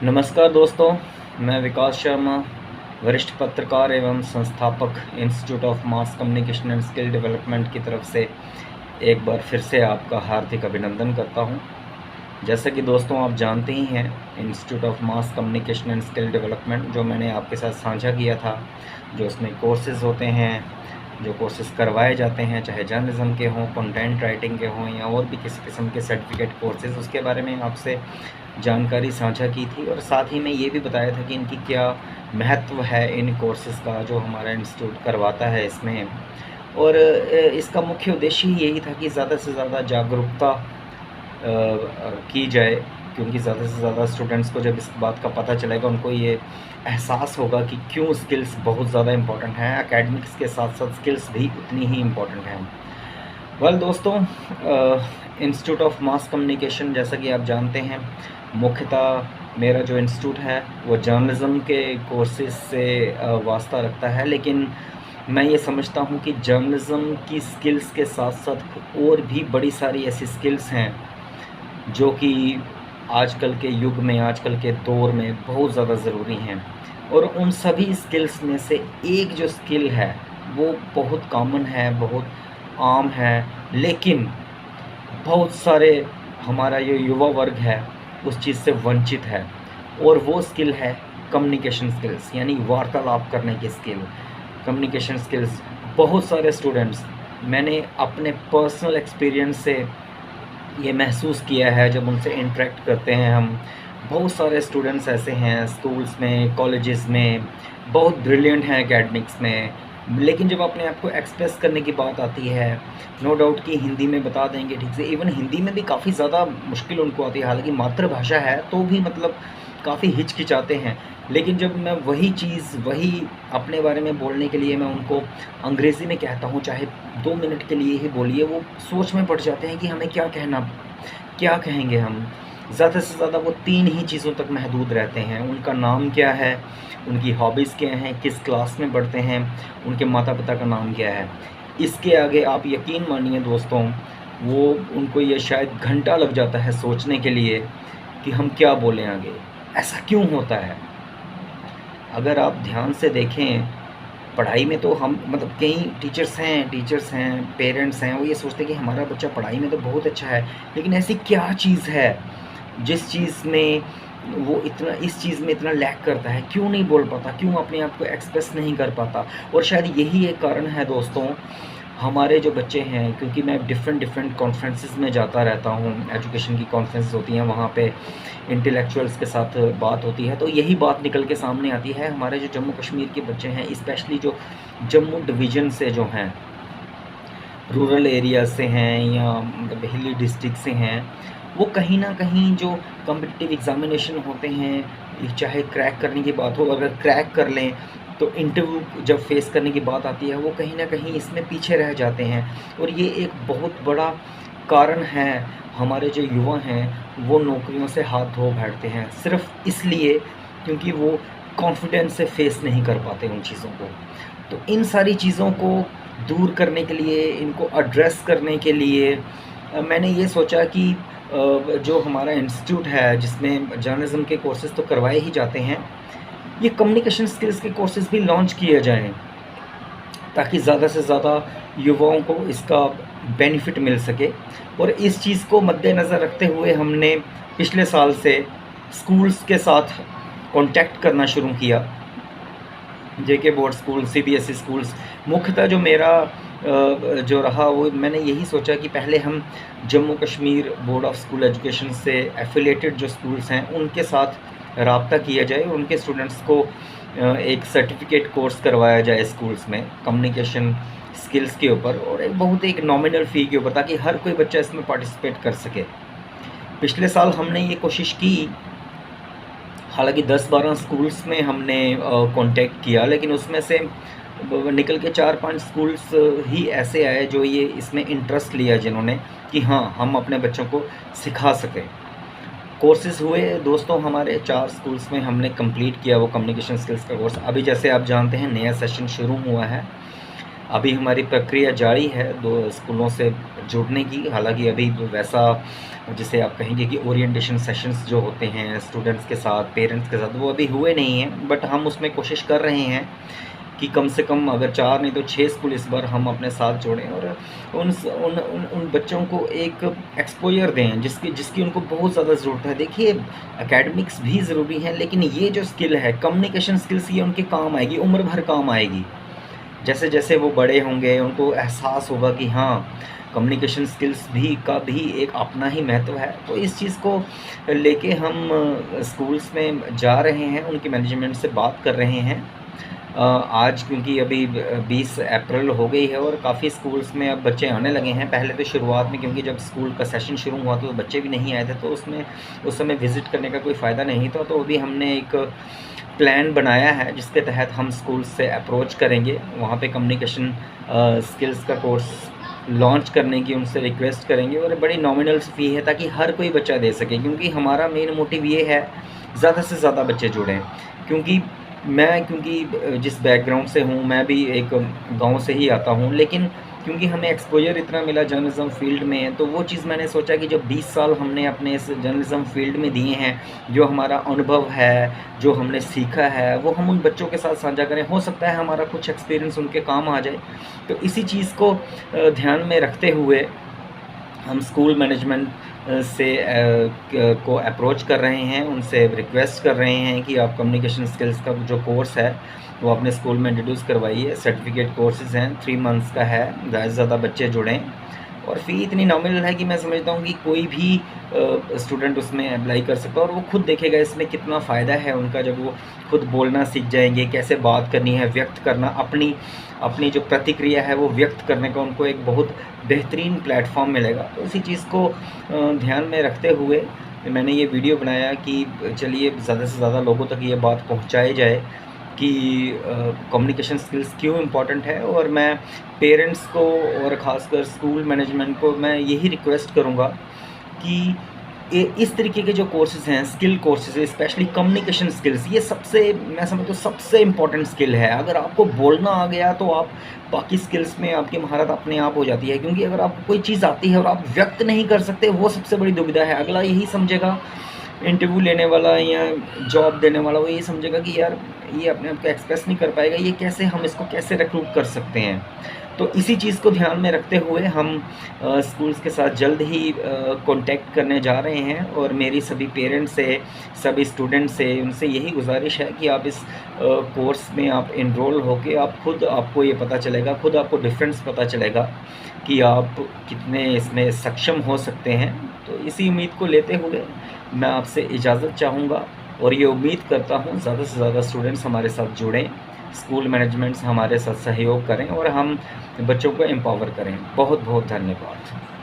नमस्कार दोस्तों, मैं विकास शर्मा, वरिष्ठ पत्रकार एवं संस्थापक institute of mass communication and skill development की तरफ से एक बार फिर से आपका हार्दिक अभिनंदन करता हूं। जैसा कि दोस्तों आप जानते ही हैं, institute of mass communication and skill development जो मैंने आपके साथ साझा किया था, जो उसमें कोर्सेज़ होते हैं, जो कोर्सेज़ करवाए जाते हैं, चाहे जर्नलिज़्म के हों, कंटेंट राइटिंग के हों या और भी किसी किस्म के सर्टिफिकेट कोर्सेज़, उसके बारे में आपसे जानकारी साझा की थी और साथ ही में ये भी बताया था कि इनकी क्या महत्व है इन कोर्सेज़ का जो हमारा इंस्टीट्यूट करवाता है इसमें। और इसका मुख्य उद्देश्य ही यही था कि ज़्यादा से ज़्यादा जागरूकता की जाए, क्योंकि ज़्यादा से ज़्यादा स्टूडेंट्स को जब इस बात का पता चलेगा, उनको ये एहसास होगा कि क्यों स्किल्स बहुत ज़्यादा इम्पोर्टेंट हैं। एकेडमिक्स के साथ साथ स्किल्स भी उतनी ही इम्पोर्टेंट हैं। वेल दोस्तों, इंस्टीट्यूट ऑफ मास कम्युनिकेशन, जैसा कि आप जानते हैं, मुख्यतः मेरा जो इंस्टीट्यूट है वो जर्नलिज़्म के कोर्सेज़ से वास्ता रखता है, लेकिन मैं ये समझता हूँ कि जर्नलिज़्म की स्किल्स के साथ साथ और भी बड़ी सारी ऐसी स्किल्स हैं जो कि आजकल के युग में, आजकल के दौर में बहुत ज़्यादा ज़रूरी हैं। और उन सभी स्किल्स में से एक जो स्किल है वो बहुत कॉमन है, बहुत आम है, लेकिन बहुत सारे हमारा ये युवा वर्ग है उस चीज़ से वंचित है, और वो स्किल है कम्युनिकेशन स्किल्स, यानी वार्तालाप करने की स्किल, कम्युनिकेशन स्किल्स। बहुत सारे स्टूडेंट्स, मैंने अपने पर्सनल एक्सपीरियंस से ये महसूस किया है जब उनसे इंटरेक्ट करते हैं हम। बहुत सारे स्टूडेंट्स ऐसे हैं स्कूल्स में, कॉलेजेस में, बहुत ब्रिलियंट हैं एकेडमिक्स में, लेकिन जब अपने आप को एक्सप्रेस करने की बात आती है, नो डाउट कि हिंदी में बता देंगे ठीक से, इवन हिंदी में भी काफ़ी ज़्यादा मुश्किल उनको आती है, हालांकि मातृभाषा है तो भी मतलब काफ़ी हिचकिचाते हैं। लेकिन जब मैं वही चीज़, वही अपने बारे में बोलने के लिए मैं उनको अंग्रेज़ी में कहता हूँ, चाहे 2 मिनट के लिए ही बोलिए, वो सोच में पड़ जाते हैं कि हमें क्या कहना, क्या कहेंगे हम। ज़्यादा से ज़्यादा वो 3 ही चीज़ों तक महदूद रहते हैं। उनका नाम क्या है, उनकी हॉबीज़ क्या हैं, किस क्लास में पढ़ते हैं, उनके माता-पिता का नाम क्या है। इसके आगे आप यकीन मानिए दोस्तों, वो उनको ये शायद घंटा लग जाता है सोचने के लिए कि हम क्या बोलें आगे। ऐसा क्यों होता है? अगर आप ध्यान से देखें, पढ़ाई में तो हम मतलब कई टीचर्स हैं, पेरेंट्स हैं, वो ये सोचते हैं कि हमारा बच्चा पढ़ाई में तो बहुत अच्छा है, लेकिन ऐसी क्या चीज़ है जिस चीज़ में वो इतना, इस चीज़ में इतना लैक करता है, क्यों नहीं बोल पाता, क्यों अपने आप को एक्सप्रेस नहीं कर पाता। और शायद यही एक कारण है दोस्तों, हमारे जो बच्चे हैं, क्योंकि मैं डिफरेंट कॉन्फ्रेंसेस में जाता रहता हूँ, एजुकेशन की कॉन्फ्रेंसेस होती हैं, वहाँ पे इंटेलेक्चुअल्स के साथ बात होती है, तो यही बात निकल के सामने आती है। हमारे जो जम्मू कश्मीर के बच्चे हैं, स्पेशली जो जम्मू डिवीज़न से जो हैं, रूरल एरिया से हैं या मतलब हिली डिस्ट्रिक्ट से हैं, वो कहीं न कहीं जो कॉम्पिटिटिव एग्ज़ामिनेशन होते हैं, चाहे क्रैक करने की बात हो, अगर क्रैक कर लें तो इंटरव्यू जब फेस करने की बात आती है, वो कहीं न कहीं इसमें पीछे रह जाते हैं। और ये एक बहुत बड़ा कारण है, हमारे जो युवा हैं वो नौकरियों से हाथ धो बैठते हैं, सिर्फ़ इसलिए क्योंकि वो कॉन्फिडेंस से फेस नहीं कर पाते उन चीज़ों को। तो इन सारी चीज़ों को दूर करने के लिए, इनको एड्रेस करने के लिए मैंने ये सोचा कि जो हमारा इंस्टीट्यूट है जिसमें जर्नलिज़्म के कोर्सेज़ तो करवाए ही जाते हैं, ये कम्युनिकेशन स्किल्स के कोर्सेज़ भी लॉन्च किए जाएँ, ताकि ज़्यादा से ज़्यादा युवाओं को इसका बेनिफिट मिल सके। और इस चीज़ को मद्देनज़र रखते हुए हमने पिछले साल से स्कूल्स के साथ कॉन्टैक्ट करना शुरू किया। जेके बोर्ड स्कूल, सीबीएसई स्कूल्स, मुख्यतः जो मेरा जो रहा वो मैंने यही सोचा कि पहले हम Jammu Kashmir board of school education से एफ़िलिएटेड जो स्कूल्स हैं उनके साथ राब्ता किया जाए और उनके स्टूडेंट्स को एक सर्टिफिकेट कोर्स करवाया जाए स्कूल्स में कम्युनिकेशन स्किल्स के ऊपर, और एक नॉमिनल फ़ी के ऊपर, ताकि हर कोई बच्चा इसमें पार्टिसिपेट कर सके। पिछले साल हमने ये कोशिश की, हालांकि 10-12 स्कूल्स में हमने कांटेक्ट किया, लेकिन उसमें से निकल के 4-5 स्कूल्स ही ऐसे आए जो ये इसमें इंटरेस्ट लिया, जिन्होंने कि हाँ हम अपने बच्चों को सिखा सकें। कोर्सेज़ हुए दोस्तों हमारे 4 स्कूल्स में, हमने कंप्लीट किया वो कम्युनिकेशन स्किल्स का कोर्स। अभी जैसे आप जानते हैं नया सेशन शुरू हुआ है, अभी हमारी प्रक्रिया जारी है 2 स्कूलों से जुड़ने की। हालाँकि अभी वैसा जिसे आप कहेंगे कि ओरिएंटेशन सेशंस जो होते हैं स्टूडेंट्स के साथ, पेरेंट्स के साथ, वो अभी हुए नहीं हैं। बट हम उसमें कोशिश कर रहे हैं कि कम से कम अगर 4 नहीं तो 6 स्कूल इस बार हम अपने साथ जोड़ें और उन बच्चों को एक एक्सपोज़र दें जिसकी उनको बहुत ज़्यादा ज़रूरत है। देखिए, एकेडमिक्स भी ज़रूरी है, लेकिन ये जो स्किल है, कम्युनिकेशन स्किल्स, ये उनके काम आएगी, उम्र भर काम आएगी। जैसे-जैसे वो बड़े होंगे उनको एहसास होगा कि हाँ, कम्युनिकेशन स्किल्स का भी एक अपना ही महत्व है। तो इस चीज़ को लेके हम स्कूल्स में जा रहे हैं, उनकी मैनेजमेंट से बात कर रहे हैं। आज क्योंकि अभी 20 अप्रैल हो गई है और काफ़ी स्कूल्स में अब बच्चे आने लगे हैं। पहले तो शुरुआत में, क्योंकि जब स्कूल का सेशन शुरू हुआ तो बच्चे भी नहीं आए थे, तो उस समय विज़िट करने का कोई फ़ायदा नहीं था। तो अभी हमने एक प्लान बनाया है जिसके तहत हम स्कूल से अप्रोच करेंगे, वहाँ पे कम्युनिकेशन स्किल्स का कोर्स लॉन्च करने की उनसे रिक्वेस्ट करेंगे और बड़ी नॉमिनल फ़ी है ताकि हर कोई बच्चा दे सके। क्योंकि हमारा मेन मोटिव ये है ज़्यादा से ज़्यादा बच्चे जुड़ें। क्योंकि जिस बैकग्राउंड से हूँ, मैं भी एक गाँव से ही आता हूँ, लेकिन क्योंकि हमें एक्सपोज़र इतना मिला जर्नलिज़्म फ़ील्ड में, तो वो चीज़ मैंने सोचा कि जब 20 साल हमने अपने इस जर्नलिज़्म फ़ील्ड में दिए हैं, जो हमारा अनुभव है, जो हमने सीखा है, वो हम उन बच्चों के साथ साझा करें। हो सकता है हमारा कुछ एक्सपीरियंस उनके काम आ जाए। तो इसी चीज़ को ध्यान में रखते हुए हम स्कूल मैनेजमेंट को अप्रोच कर रहे हैं, उनसे रिक्वेस्ट कर रहे हैं कि आप कम्युनिकेशन स्किल्स का जो कोर्स है वो अपने स्कूल में इंट्रोड्यूस करवाइए। सर्टिफिकेट कोर्सेज़ हैं, 3 मंथ्स का है, ज़्यादा से ज़्यादा बच्चे जुड़ें और फ़ी इतनी नॉमिनल है कि मैं समझता हूँ कि कोई भी स्टूडेंट उसमें अप्लाई कर सकता है और वो खुद देखेगा इसमें कितना फ़ायदा है उनका। जब वो खुद बोलना सीख जाएंगे, कैसे बात करनी है, व्यक्त करना, अपनी जो प्रतिक्रिया है वो व्यक्त करने का उनको एक बहुत बेहतरीन प्लेटफॉर्म मिलेगा। तो इसी चीज़ को ध्यान में रखते हुए मैंने ये वीडियो बनाया कि चलिए ज़्यादा से ज़्यादा लोगों तक ये बात पहुँचाई जाए कि कम्युनिकेशन स्किल्स क्यों इम्पॉर्टेंट है। और मैं पेरेंट्स को और ख़ासकर स्कूल मैनेजमेंट को मैं यही रिक्वेस्ट करूँगा कि इस तरीके के जो कोर्सेज़ हैं, skill courses, specially communication skills, ये मैं समझता हूँ सबसे इम्पॉर्टेंट स्किल है। अगर आपको बोलना आ गया तो आप बाकी स्किल्स में आपकी महारत अपने आप हो जाती है। क्योंकि अगर आपको कोई चीज़ आती है और आप व्यक्त नहीं कर सकते, वो सबसे बड़ी दुविधा है। अगला यही समझेगा, इंटरव्यू लेने वाला या जॉब देने वाला, वो यही समझेगा कि यार ये अपने आप को एक्सप्रेस नहीं कर पाएगा, हम इसको कैसे रिक्रूट कर सकते हैं। तो इसी चीज़ को ध्यान में रखते हुए हम स्कूल्स के साथ जल्द ही कॉन्टैक्ट करने जा रहे हैं और मेरी सभी पेरेंट्स से, सभी स्टूडेंट्स से, उनसे यही गुजारिश है कि आप इस कोर्स में आप इनरोल होके आपको ये पता चलेगा, खुद आपको डिफरेंस पता चलेगा कि आप कितने इसमें सक्षम हो सकते हैं। तो इसी उम्मीद को लेते हुए मैं आपसे इजाज़त चाहूँगा और ये उम्मीद करता हूँ ज़्यादा से ज़्यादा स्टूडेंट्स हमारे साथ जुड़ें, स्कूल मैनेजमेंट्स हमारे साथ सहयोग करें और हम बच्चों को एम्पावर करें। बहुत बहुत धन्यवाद।